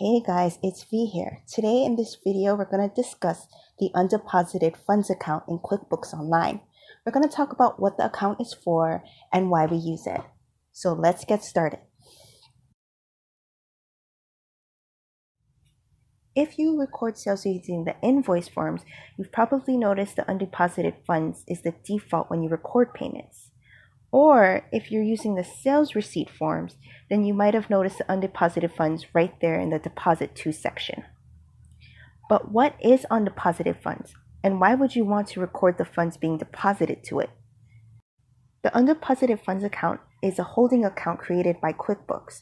Hey guys, it's V here. Today in this video, we're going to discuss the Undeposited Funds account in QuickBooks Online. We're going to talk about what the account is for and why we use it. So let's get started. If you record sales using the invoice forms, you've probably noticed the Undeposited Funds is the default when you record payments. Or if you're using the sales receipt forms, then you might have noticed the undeposited funds right there in the Deposit To section. But what is undeposited funds, and why would you want to record the funds being deposited to it? The undeposited funds account is a holding account created by QuickBooks.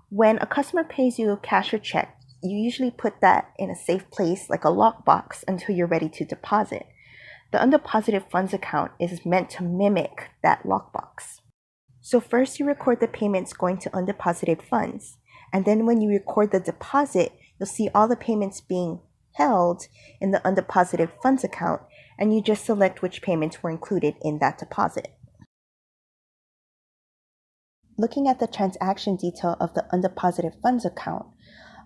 When a customer pays you cash or check, you usually put that in a safe place like a lockbox until you're ready to deposit. The undeposited funds account is meant to mimic that lockbox. So first you record the payments going to undeposited funds, and then when you record the deposit, you'll see all the payments being held in the undeposited funds account, and you just select which payments were included in that deposit. Looking at the transaction detail of the undeposited funds account,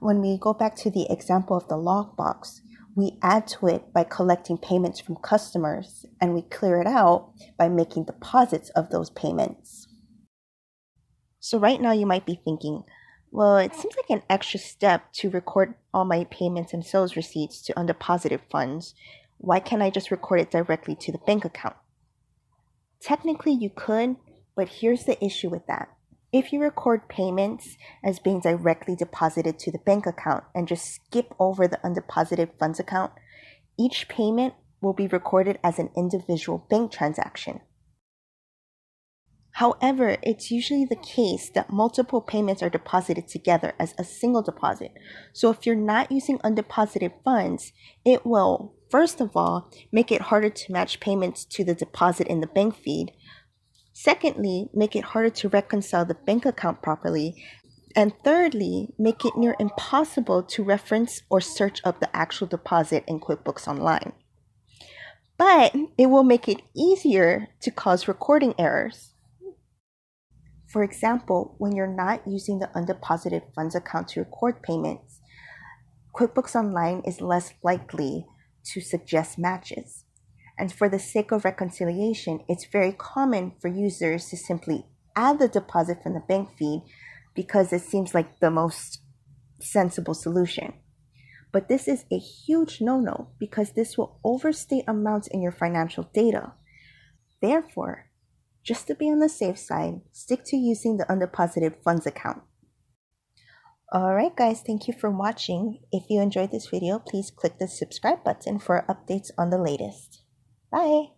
when we go back to the example of the lockbox, we add to it by collecting payments from customers, and we clear it out by making deposits of those payments. So right now you might be thinking, well, it seems like an extra step to record all my payments and sales receipts to undeposited funds. Why can't I just record it directly to the bank account? Technically you could, but here's the issue with that. If you record payments as being directly deposited to the bank account and just skip over the undeposited funds account, each payment will be recorded as an individual bank transaction. However, it's usually the case that multiple payments are deposited together as a single deposit. So if you're not using undeposited funds, it will, first of all, make it harder to match payments to the deposit in the bank feed. Secondly, make it harder to reconcile the bank account properly. And thirdly, make it near impossible to reference or search up the actual deposit in QuickBooks Online. But it will make it easier to cause recording errors. For example, when you're not using the undeposited funds account to record payments, QuickBooks Online is less likely to suggest matches. And for the sake of reconciliation, it's very common for users to simply add the deposit from the bank feed because it seems like the most sensible solution. But this is a huge no-no because this will overstate amounts in your financial data. Therefore, just to be on the safe side, stick to using the undeposited funds account. Alright guys, thank you for watching. If you enjoyed this video, please click the subscribe button for updates on the latest. Bye!